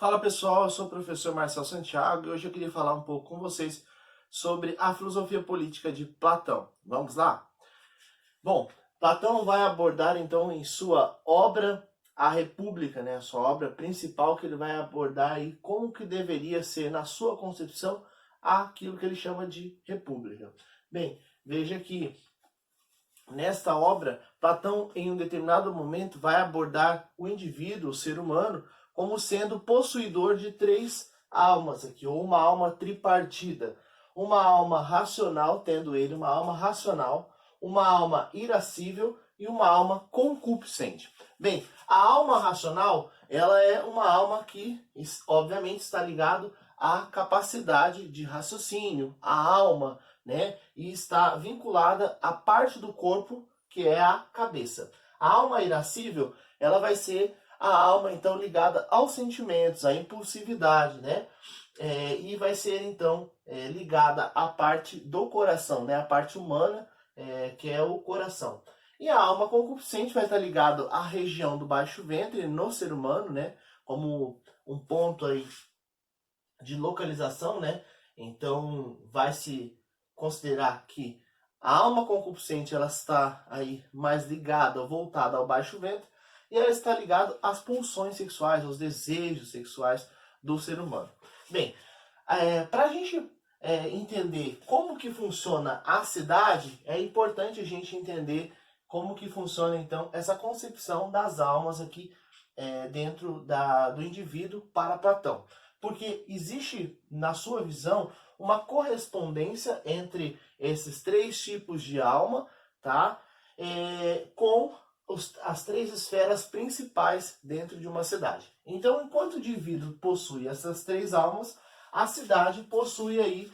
Fala pessoal, eu sou o professor Marcelo Santiago e hoje eu queria falar um pouco com vocês sobre a filosofia política de Platão. Vamos lá? Bom, Platão vai abordar então em sua obra A República, né, a sua obra principal, que ele vai abordar aí como que deveria ser na sua concepção aquilo que ele chama de república. Bem, veja que nesta obra, Platão, em um determinado momento, vai abordar o indivíduo, o ser humano, como sendo possuidor de três almas aqui, ou uma alma tripartida. Uma alma racional, tendo ele uma alma racional, uma alma irascível e uma alma concupiscente. Bem, a alma racional, ela é uma alma que, obviamente, está ligado à capacidade de raciocínio, à alma, né? E está vinculada à parte do corpo que é a cabeça. A alma irascível, ela vai ser a alma então ligada aos sentimentos, à impulsividade, né? E vai ser então ligada à parte do coração, né? A parte humana, que é o coração. E a alma concupiscente vai estar ligada à região do baixo ventre no ser humano, né? Como um ponto aí de localização, né? Então vai se considerar que a alma concupiscente ela está aí mais ligada, voltada ao baixo ventre, e ela está ligada às pulsões sexuais, aos desejos sexuais do ser humano. Bem, para a gente entender como que funciona a cidade, é importante a gente entender como que funciona então essa concepção das almas aqui dentro do indivíduo para Platão. Porque existe, na sua visão, uma correspondência entre esses três tipos de alma, tá? Com as três esferas principais dentro de uma cidade. Então, enquanto o indivíduo possui essas três almas, a cidade possui aí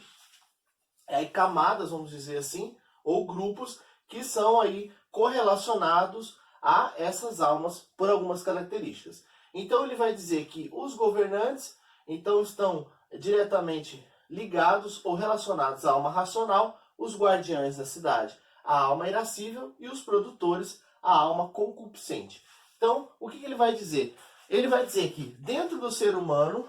camadas, vamos dizer assim, ou grupos que são aí correlacionados a essas almas por algumas características. Então, ele vai dizer que os governantes então estão diretamente ligados ou relacionados à alma racional, os guardiães da cidade, a alma irascível e os produtores, a alma concupiscente. Então, o que ele vai dizer? Ele vai dizer que dentro do ser humano,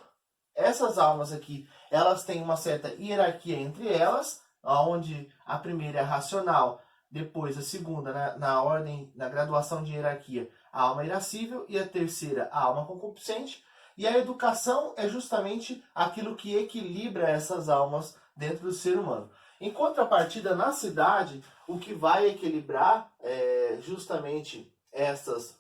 essas almas aqui, elas têm uma certa hierarquia entre elas, onde a primeira é racional, depois a segunda, na ordem, na graduação de hierarquia, a alma irascível, e a terceira, a alma concupiscente. E a educação é justamente aquilo que equilibra essas almas dentro do ser humano. Em contrapartida, na cidade, o que vai equilibrar justamente essas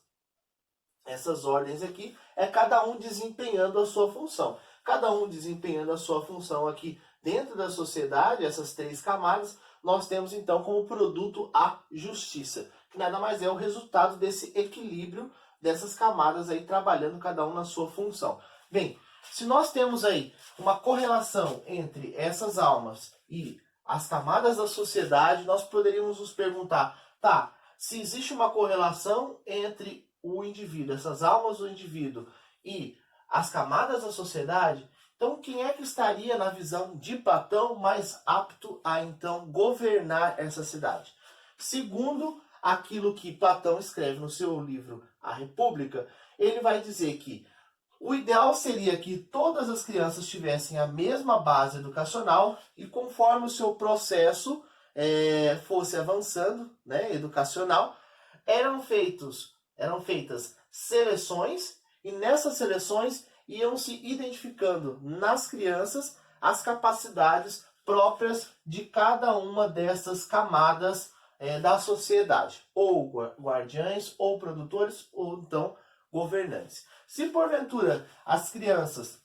ordens aqui é cada um desempenhando a sua função. Cada um desempenhando a sua função aqui dentro da sociedade, essas três camadas, nós temos então como produto a justiça, que nada mais é o resultado desse equilíbrio dessas camadas aí trabalhando cada um na sua função. Bem, se nós temos aí uma correlação entre essas almas e as camadas da sociedade, nós poderíamos nos perguntar, tá, se existe uma correlação entre o indivíduo, essas almas do indivíduo e as camadas da sociedade, então quem é que estaria na visão de Platão mais apto a então governar essa cidade? Segundo aquilo que Platão escreve no seu livro A República, ele vai dizer que o ideal seria que todas as crianças tivessem a mesma base educacional e conforme o seu processo fosse avançando, né, educacional, eram feitas seleções e nessas seleções iam se identificando nas crianças as capacidades próprias de cada uma dessas camadas da sociedade, ou guardiães, ou produtores, ou então governantes. Se porventura as crianças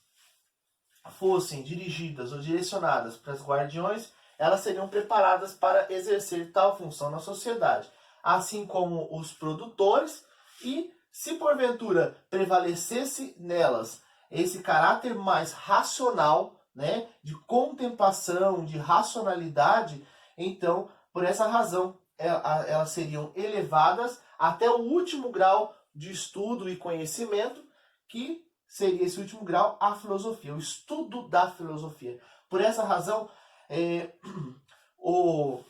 fossem dirigidas ou direcionadas para os guardiões, elas seriam preparadas para exercer tal função na sociedade, assim como os produtores, e se porventura prevalecesse nelas esse caráter mais racional, né, de contemplação, de racionalidade, então, por essa razão, elas seriam elevadas até o último grau de estudo e conhecimento, que seria esse último grau, a filosofia, o estudo da filosofia. Por essa razão, o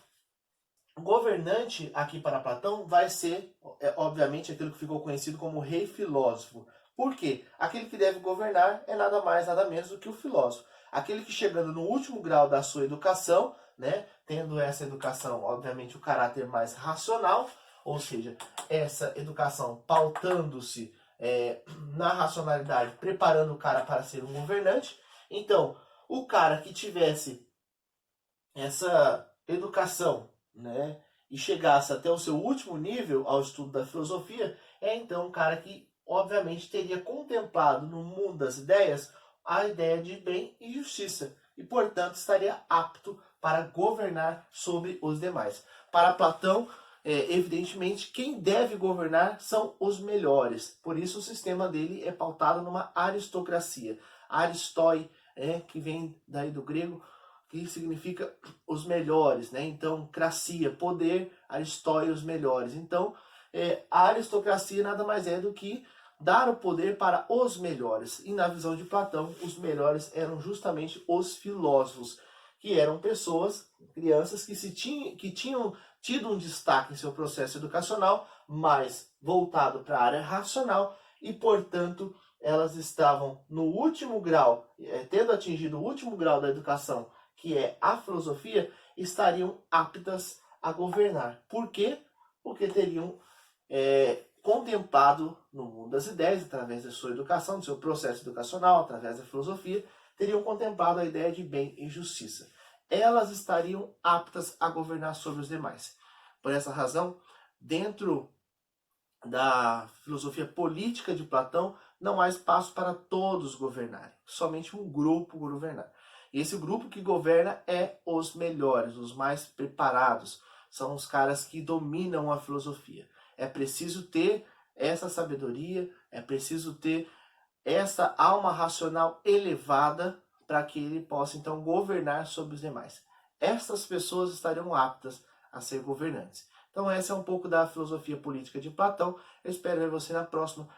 governante aqui para Platão vai ser, obviamente, aquilo que ficou conhecido como rei filósofo. Por quê? Aquele que deve governar é nada mais, nada menos do que o filósofo. Aquele que chegando no último grau da sua educação, né, tendo essa educação, obviamente, o caráter mais racional, ou seja, essa educação pautando-se na racionalidade, preparando o cara para ser um governante. Então, o cara que tivesse essa educação, né, e chegasse até o seu último nível ao estudo da filosofia, é então um cara que, obviamente, teria contemplado no mundo das ideias a ideia de bem e justiça, e, portanto, estaria apto para governar sobre os demais. Para Platão, evidentemente, quem deve governar são os melhores. Por isso, o sistema dele é pautado numa aristocracia. Aristói, que vem daí do grego, que significa os melhores, né? Então, cracia, poder, aristói, os melhores. Então, a aristocracia nada mais é do que dar o poder para os melhores. E na visão de Platão, os melhores eram justamente os filósofos, que eram pessoas, crianças, que tinham tido um destaque em seu processo educacional, mais voltado para a área racional, e, portanto, elas estavam no último grau, tendo atingido o último grau da educação, que é a filosofia, estariam aptas a governar. Por quê? Porque teriam contemplado no mundo das ideias, através da sua educação, do seu processo educacional, através da filosofia, teriam contemplado a ideia de bem e justiça. Elas estariam aptas a governar sobre os demais. Por essa razão, dentro da filosofia política de Platão, não há espaço para todos governarem, somente um grupo governar. E esse grupo que governa é os melhores, os mais preparados, são os caras que dominam a filosofia. É preciso ter essa sabedoria, é preciso ter essa alma racional elevada para que ele possa então governar sobre os demais. Estas pessoas estariam aptas a ser governantes. Então essa é um pouco da filosofia política de Platão. Eu espero ver você na próxima.